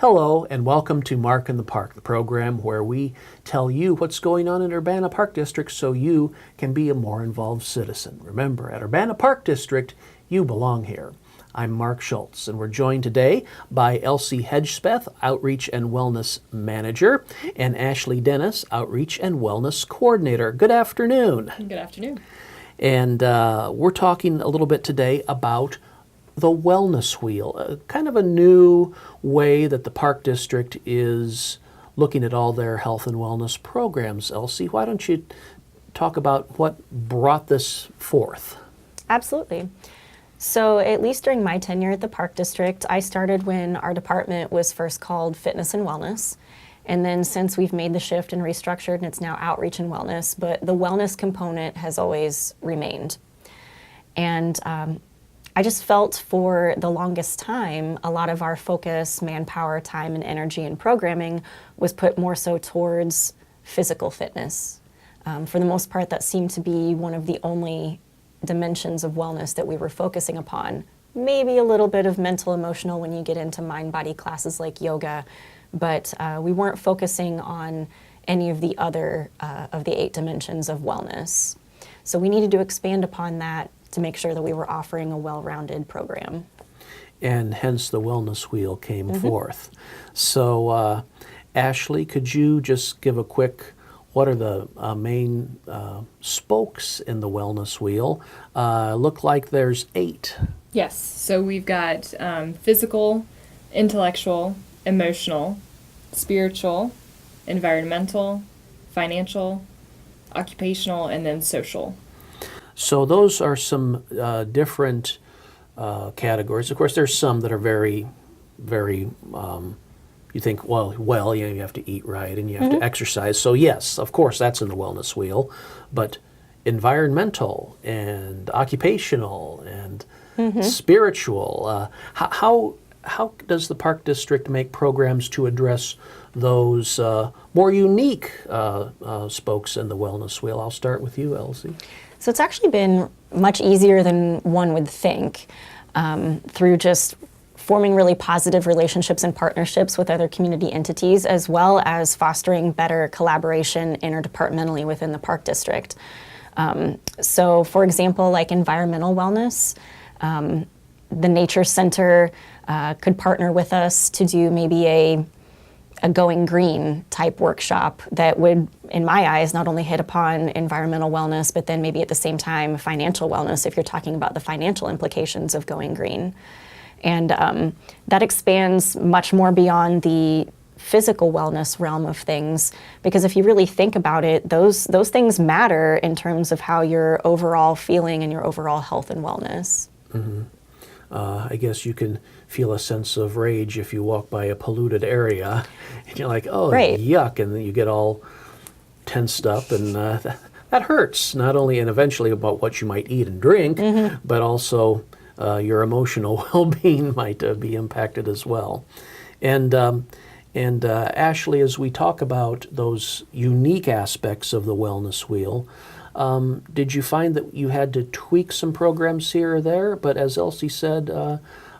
Hello and welcome to Mark in the Park, the program where we tell you what's going on in Urbana Park District so you can be a more involved citizen. Remember, at Urbana Park District, you belong here. I'm Mark Schultz, and we're joined today by Elsie Hedgspeth, Outreach and Wellness Manager, and Ashley Dennis, Outreach and Wellness Coordinator. Good afternoon. Good afternoon. And we're talking a little bit today about the Wellness Wheel, kind of a new way that the Park District is looking at all their health and wellness programs. Elsie, why don't you talk about what brought this forth? Absolutely. So at least during my tenure at the Park District, I started when our department was first called Fitness and Wellness. And then since we've made the shift and restructured, and it's now Outreach and Wellness, but the wellness component has always remained. And I just felt for the longest time, a lot of our focus, manpower, time, and energy and programming was put more so towards physical fitness. For the most part, that seemed to be one of the only dimensions of wellness that we were focusing upon. Maybe a little bit of mental, emotional when you get into mind-body classes like yoga, but we weren't focusing on any of the other of the 8 dimensions of wellness. So we needed to expand upon that to make sure that we were offering a well-rounded program. And hence the Wellness Wheel came forth. So Ashley, could you just give a quick, what are the main spokes in the Wellness Wheel? Look like there's 8. Yes, so we've got physical, intellectual, emotional, spiritual, environmental, financial, occupational, and then social. So those are some different categories. Of course, there's some that are very, very, you think, well, you know, you have to eat right and you have to exercise. So yes, of course, that's in the Wellness Wheel. But environmental and occupational and spiritual, how does the Park District make programs to address those more unique spokes in the Wellness Wheel? I'll start with you, Elsie. So it's actually been much easier than one would think through just forming really positive relationships and partnerships with other community entities, as well as fostering better collaboration interdepartmentally within the Park District. So for example, like environmental wellness, the Nature Center could partner with us to do maybe a going green type workshop that would, in my eyes, not only hit upon environmental wellness, but then maybe at the same time financial wellness if you're talking about the financial implications of going green. And that expands much more beyond the physical wellness realm of things, because if you really think about it, those things matter in terms of how you're overall feeling and your overall health and wellness. Mm-hmm. I guess you can feel a sense of rage if you walk by a polluted area and you're like, oh, right. Yuck, and then you get all tensed up, and that hurts, not only and eventually about what you might eat and drink, but also your emotional well-being might be impacted as well. And Ashley, as we talk about those unique aspects of the Wellness Wheel, did you find that you had to tweak some programs here or there? But as Elsie said,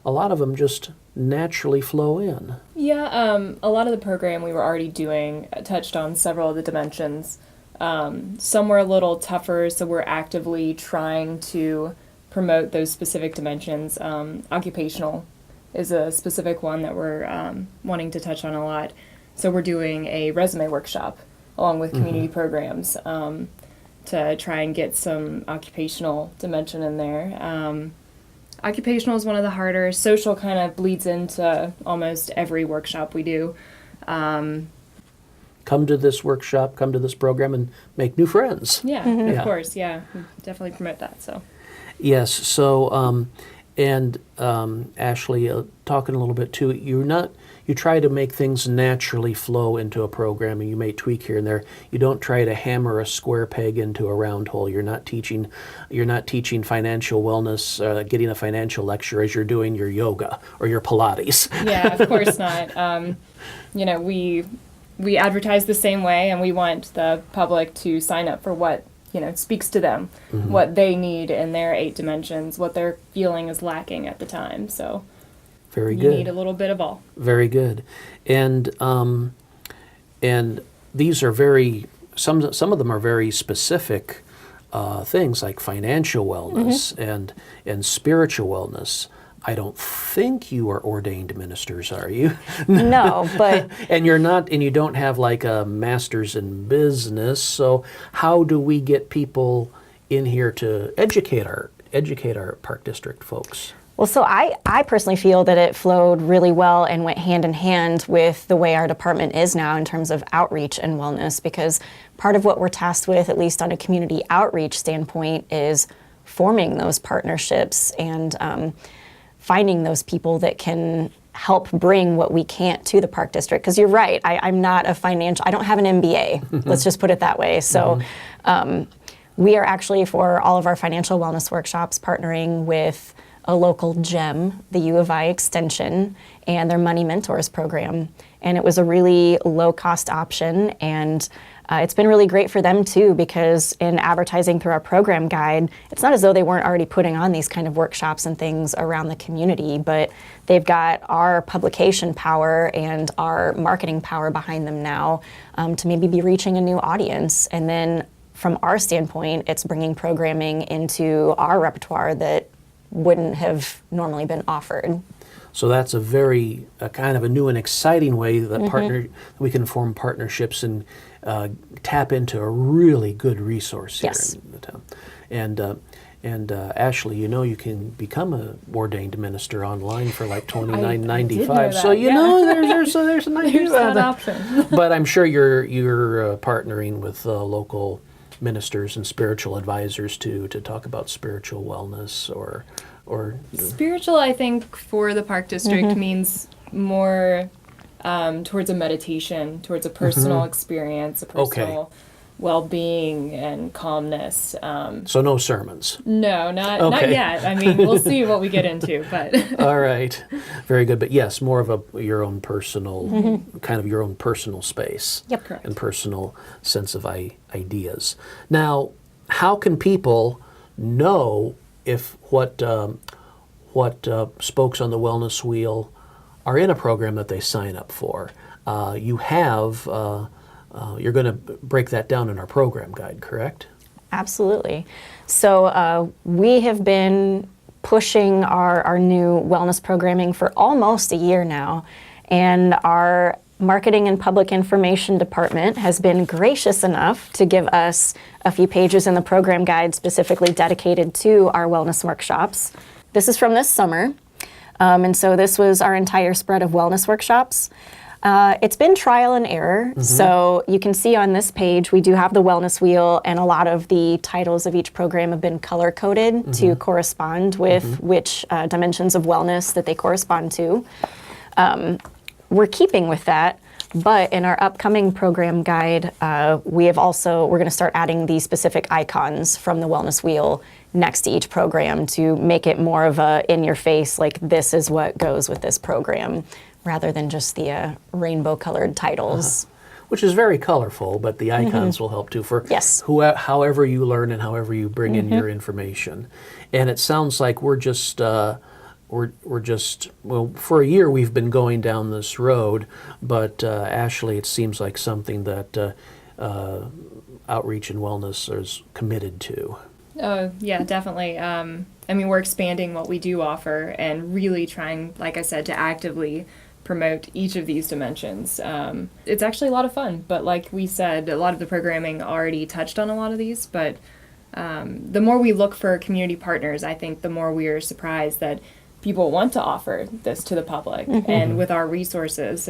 a lot of them just naturally flow in. Yeah, a lot of the program we were already doing touched on several of the dimensions. Some were a little tougher, so we're actively trying to promote those specific dimensions. Occupational is a specific one that we're wanting to touch on a lot. So we're doing a resume workshop along with community programs to try and get some occupational dimension in there. Occupational is one of the harder. Social kind of bleeds into almost every workshop we do. Come to this workshop, come to this program, and make new friends. Yeah, of course, yeah. We definitely promote that, so. Yes, so, Ashley, talking a little bit too, you try to make things naturally flow into a program, and you may tweak here and there. You don't try to hammer a square peg into a round hole. You're not teaching financial wellness, getting a financial lecture as you're doing your yoga or your Pilates. Yeah, of course not. You know, we advertise the same way, and we want the public to sign up for what, you know, speaks to them, what they need in their 8 dimensions, what they're feeling is lacking at the time. So Very You good. need a little bit of all. Very good. And these are some of them are very specific things like financial wellness and spiritual wellness. I don't think you are ordained ministers, are you? No, but And you're not, and you don't have like a master's in business. So how do we get people in here to educate our Park District folks? well, so I personally feel that it flowed really well and went hand in hand with the way our department is now in terms of outreach and wellness, because part of what we're tasked with, at least on a community outreach standpoint, is forming those partnerships and finding those people that can help bring what we can't to the Park District. Because you're right, I'm not a financial, I don't have an MBA, let's just put it that way. So we are actually, for all of our financial wellness workshops, partnering with a local gem, the U of I Extension, and their Money Mentors program. And it was a really low-cost option, and it's been really great for them too, because in advertising through our program guide, it's not as though they weren't already putting on these kind of workshops and things around the community, but they've got our publication power and our marketing power behind them now to maybe be reaching a new audience. And then from our standpoint, it's bringing programming into our repertoire that wouldn't have normally been offered. So that's a kind of a new and exciting way that we can form partnerships and tap into a really good resource here Yes. in the town. And Ashley, you can become a ordained minister online for like $29.95. So there's an idea There's about that that. option. But I'm sure you're partnering with local ministers and spiritual advisors to talk about spiritual wellness or Spiritual, I think, for the Park District means more towards a meditation, towards a personal experience, a personal well-being and calmness. so no sermons. No, not Okay. yet. I mean, we'll see what we get into, but All right, very good. But yes, more of your own personal kind of your own personal space. Yep. Correct. And personal sense of ideas. Now, how can people know if what spokes on the wellness wheel are in a program that they sign up for? You're going to break that down in our program guide, correct? Absolutely. So we have been pushing our new wellness programming for almost a year now, and our Marketing and Public Information Department has been gracious enough to give us a few pages in the program guide specifically dedicated to our wellness workshops. This is from this summer, and so this was our entire spread of wellness workshops. It's been trial and error, so you can see on this page we do have the wellness wheel, and a lot of the titles of each program have been color-coded to correspond with which dimensions of wellness that they correspond to. We're keeping with that, but in our upcoming program guide, we're going to start adding the specific icons from the wellness wheel next to each program to make it more of a in-your-face, like this is what goes with this program, rather than just the rainbow-colored titles. Which is very colorful, but the icons will help too for Yes. however you learn and however you bring in your information. And it sounds like we're just for a year we've been going down this road, but Ashley, it seems like something that Outreach and Wellness is committed to. Oh, yeah, definitely. I mean, we're expanding what we do offer and really trying, like I said, to actively promote each of these dimensions. It's actually a lot of fun, but like we said, a lot of the programming already touched on a lot of these, but the more we look for community partners, I think the more we are surprised that people want to offer this to the public. And with our resources,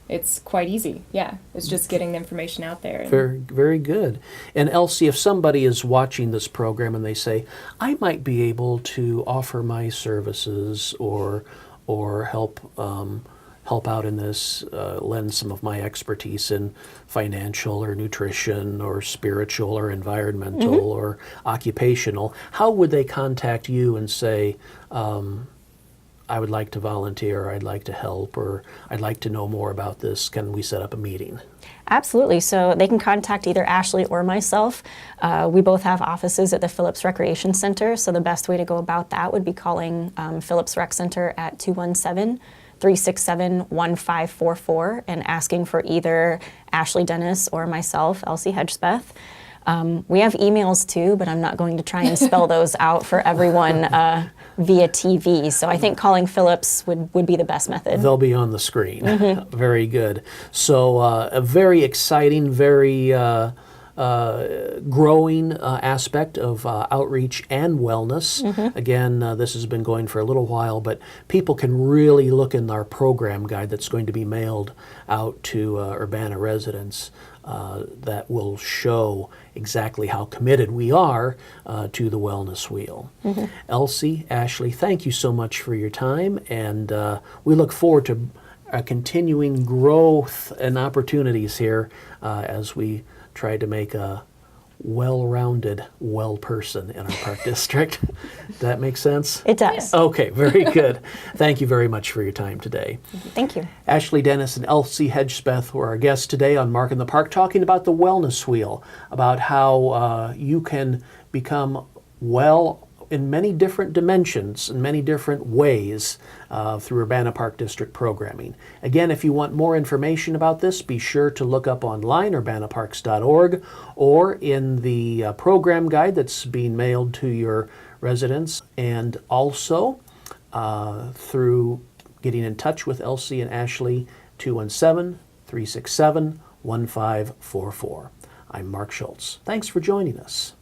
it's quite easy. Yeah, it's just getting the information out there. Very, very good. And Elsie, if somebody is watching this program and they say, I might be able to offer my services or help out in this, lend some of my expertise in financial or nutrition or spiritual or environmental or occupational, how would they contact you and say, I would like to volunteer, or I'd like to help, or I'd like to know more about this, can we set up a meeting? Absolutely. So they can contact either Ashley or myself. We both have offices at the Phillips Recreation Center, so the best way to go about that would be calling Phillips Rec Center at 217-367-1544 and asking for either Ashley Dennis or myself, Elsie Hedgspeth. We have emails too, but I'm not going to try and spell those out for everyone via TV. So I think calling Phillips would be the best method. They'll be on the screen. Very good. So a very exciting, very growing aspect of outreach and wellness. Again, this has been going for a little while, but people can really look in our program guide that's going to be mailed out to Urbana residents that will show exactly how committed we are to the Wellness Wheel. Elsie, Ashley, thank you so much for your time, and we look forward to continuing growth and opportunities here as we try to make a well-rounded, well person in our park district. Does that make sense? It does. Okay, very good. Thank you very much for your time today. Thank you. Ashley Dennis and Elsie Hedgspeth were our guests today on Mark in the Park, talking about the Wellness Wheel, about how you can become well in many different dimensions, in many different ways through Urbana Park District programming. Again, if you want more information about this, be sure to look up online, urbanaparks.org, or in the program guide that's being mailed to your residents, and also through getting in touch with Elsie and Ashley, 217-367-1544. I'm Mark Schultz. Thanks for joining us.